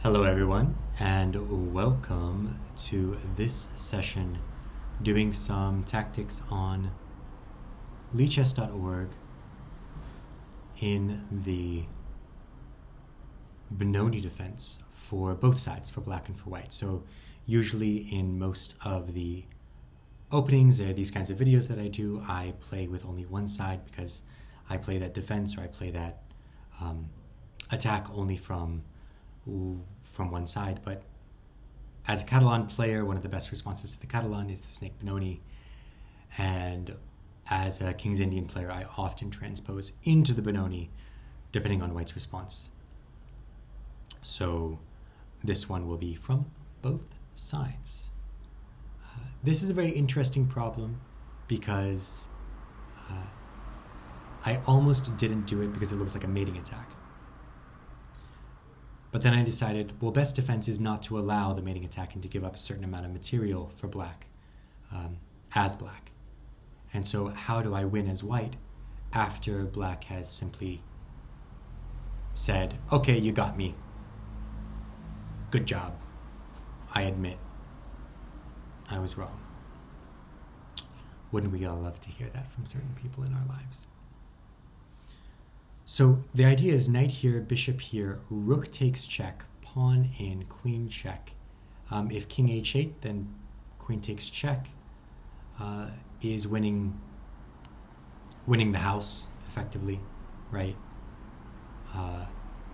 Hello, everyone, and welcome to this session doing some tactics on Lichess.org in the Benoni defense for both sides, for black and for white. So, usually in most of the openings or these kinds of videos that I do, I play with only one side because I play that defense or I play that attack only from one side. But as a Catalan player, one of the best responses to the Catalan is the snake Benoni. And as a King's Indian player, I often transpose into the Benoni depending on white's response. So this one will be from both sides. This is a very interesting problem because I almost didn't do it because it looks like a mating attack. But then I decided, well, best defense is not to allow the mating attack and to give up a certain amount of material for black, as black. And so how do I win as white after black has simply said, okay, you got me. Good job. I admit I was wrong. Wouldn't we all love to hear that from certain people in our lives? So the idea is knight here, bishop here, rook takes check, pawn in, queen check. If king h8, then queen takes check is winning the house effectively, right?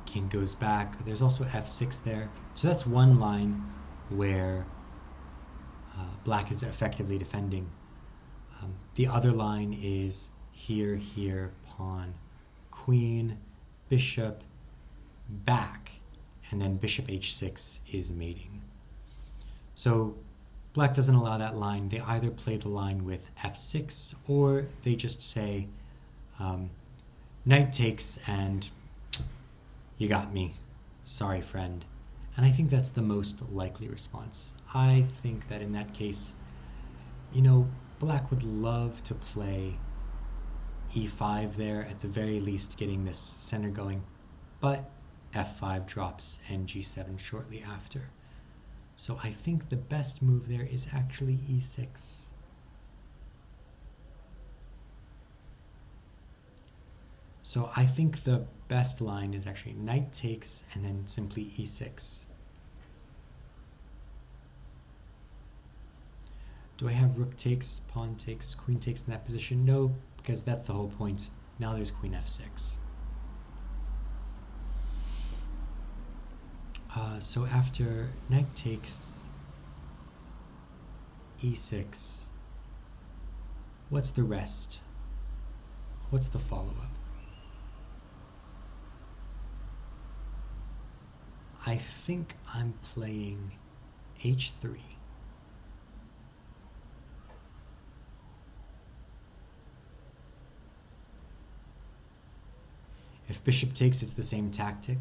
King goes back. There's also f6 there. So that's one line where black is effectively defending. The other line is here, here, pawn, queen, bishop, back, and then bishop h6 is mating. So black doesn't allow that line. They either play the line with f6 or they just say knight takes and you got me. Sorry, friend. And I think that's the most likely response. I think that in that case, black would love to play e5 there, at the very least getting this center going, but f5 drops and g7 shortly after. So I think the best move there is actually e6. So I think the best line is actually knight takes and then simply e6. Do I have rook takes, pawn takes, queen takes in that position? No, because that's the whole point. Now there's queen f6. So after knight takes e6, what's the rest? What's the follow-up? I think I'm playing h3. If bishop takes, it's the same tactic.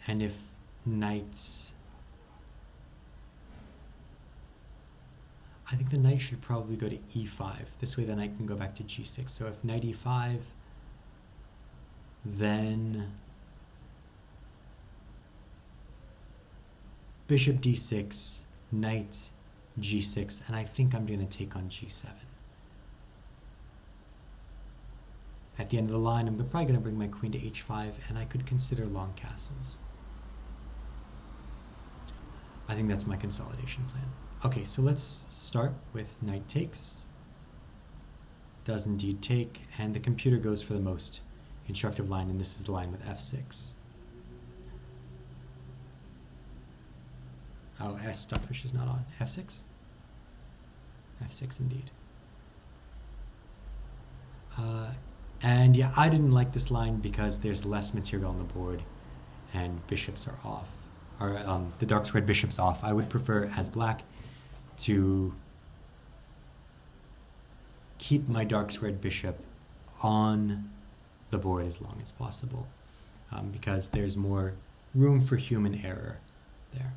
And if knight... I think the knight should probably go to e5. This way the knight can go back to g6. So if knight e5, then bishop d6, knight g6, and I think I'm going to take on g7. At the end of the line, I'm probably going to bring my queen to h5, and I could consider long castles. I think that's my consolidation plan. Okay, so let's start with knight takes. Does indeed take, and the computer goes for the most instructive line, and this is the line with f6. Oh, S Stockfish is not on. f6? f6 indeed. And yeah, I didn't like this line because there's less material on the board and bishops are off. Or the dark squared bishop's off. I would prefer, as black, to keep my dark squared bishop on the board as long as possible, because there's more room for human error there.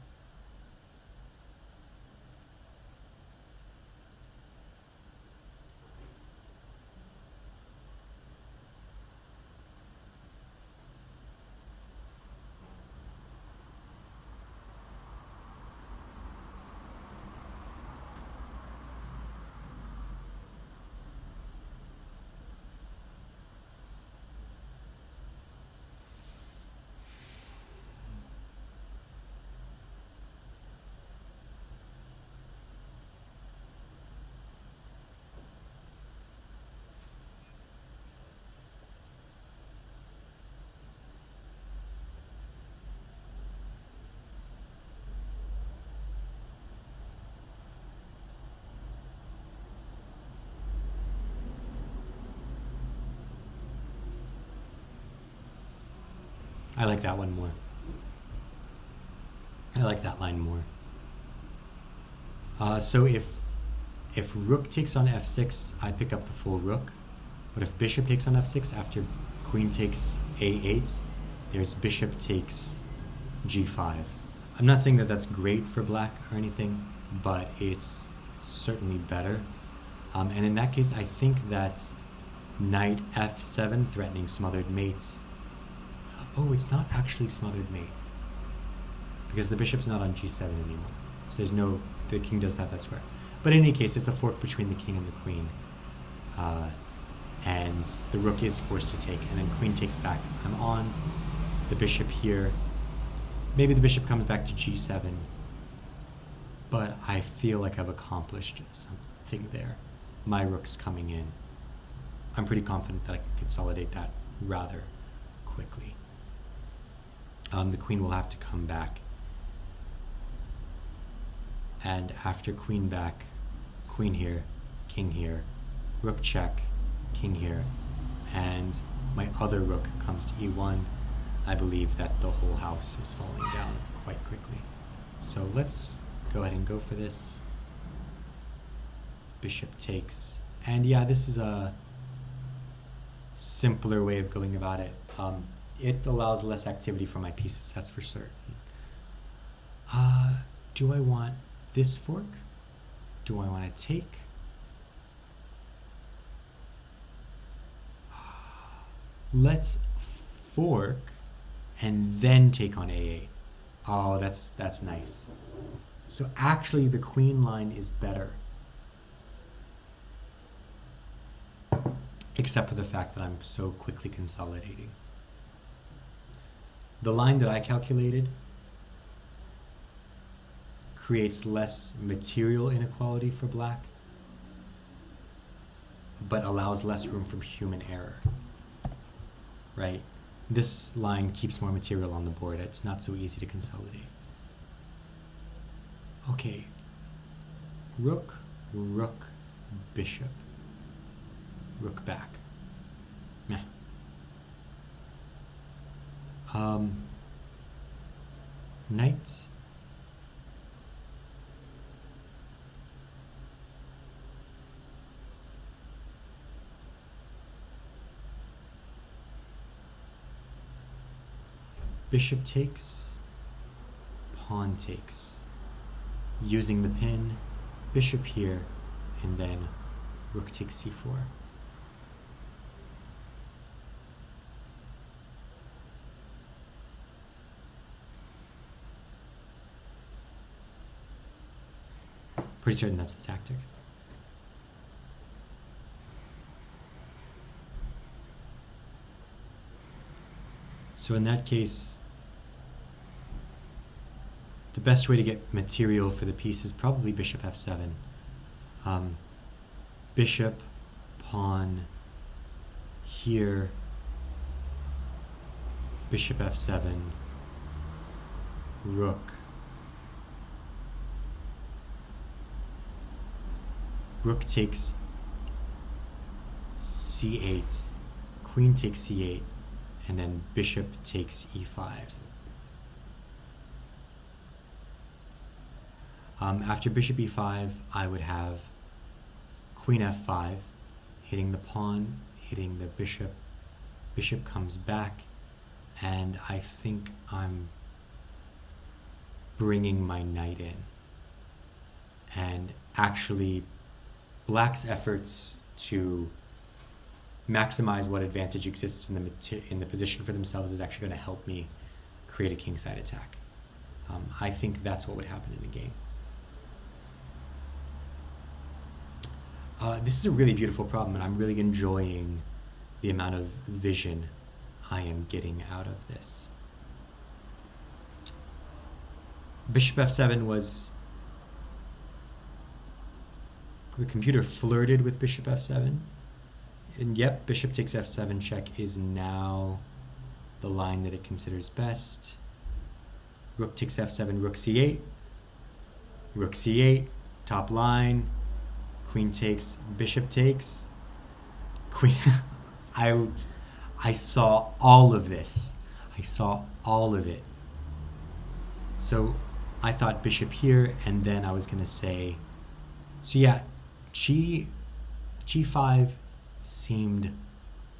I like that one more. I like that line more. So if rook takes on f6, I pick up the full rook. But if bishop takes on f6 after queen takes a8, there's bishop takes g5. I'm not saying that that's great for black or anything, but it's certainly better. And in that case, I think that knight f7 threatening smothered mate. Oh, it's not actually smothered mate, because the bishop's not on g7 anymore. So there's no, the king does have that square. But in any case, it's a fork between the king and the queen. And the rook is forced to take, and then queen takes back. I'm on the bishop here. Maybe the bishop comes back to g7, but I feel like I've accomplished something there. My rook's coming in. I'm pretty confident that I can consolidate that rather quickly. The queen will have to come back. And after queen back, queen here, king here, rook check, king here, and my other rook comes to e1, I believe that the whole house is falling down quite quickly. So let's go ahead and go for this. Bishop takes. And yeah, this is a simpler way of going about it. It allows less activity for my pieces, that's for certain. Do I want this fork? Do I want to take? Let's fork and then take on a8. Oh, that's nice. So actually the queen line is better, except for the fact that I'm so quickly consolidating. The line that I calculated creates less material inequality for black, but allows less room for human error, right? This line keeps more material on the board. It's not so easy to consolidate. Okay, rook, rook, bishop, rook back. Meh. Knight. Bishop takes, pawn takes. Using the pin, bishop here, and then rook takes c4. Pretty certain that's the tactic. So in that case, the best way to get material for the piece is probably bishop f7. Bishop, pawn, here, bishop f7, rook, rook takes c8, queen takes c8, and then bishop takes e5. After bishop e5, I would have queen f5, hitting the pawn, hitting the bishop. Bishop comes back, and I think I'm bringing my knight in. And actually, black's efforts to maximize what advantage exists in the position for themselves is actually going to help me create a kingside attack. I think that's what would happen in a game. This is a really beautiful problem, and I'm really enjoying the amount of vision I am getting out of this. Bishop f7 was... The computer flirted with bishop f7. And yep, bishop takes f7 check is now the line that it considers best. Rook takes f7, rook c8. Rook c8, top line. Queen takes, bishop takes. Queen... I saw all of this. I saw all of it. So I thought bishop here, and then I was going to say, so yeah, g5 seemed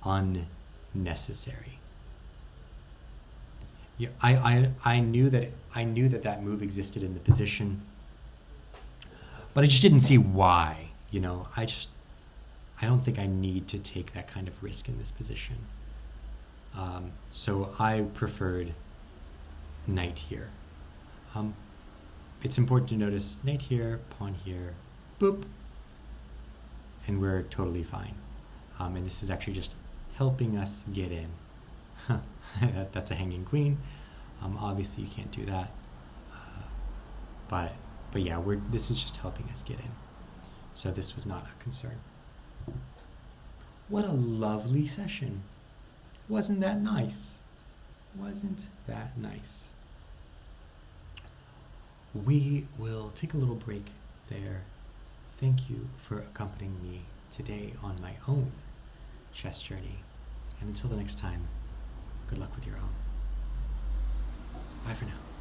unnecessary. Yeah, I knew that move existed in the position, but I just didn't see why. I don't think I need to take that kind of risk in this position. So I preferred knight here. It's important to notice knight here, pawn here, boop, and we're totally fine. And this is actually just helping us get in. That's a hanging queen. Obviously you can't do that. But yeah, this is just helping us get in. So this was not a concern. What a lovely session. Wasn't that nice? Wasn't that nice? We will take a little break there. Thank you for accompanying me today on my own chess journey. And until the next time, good luck with your own. Bye for now.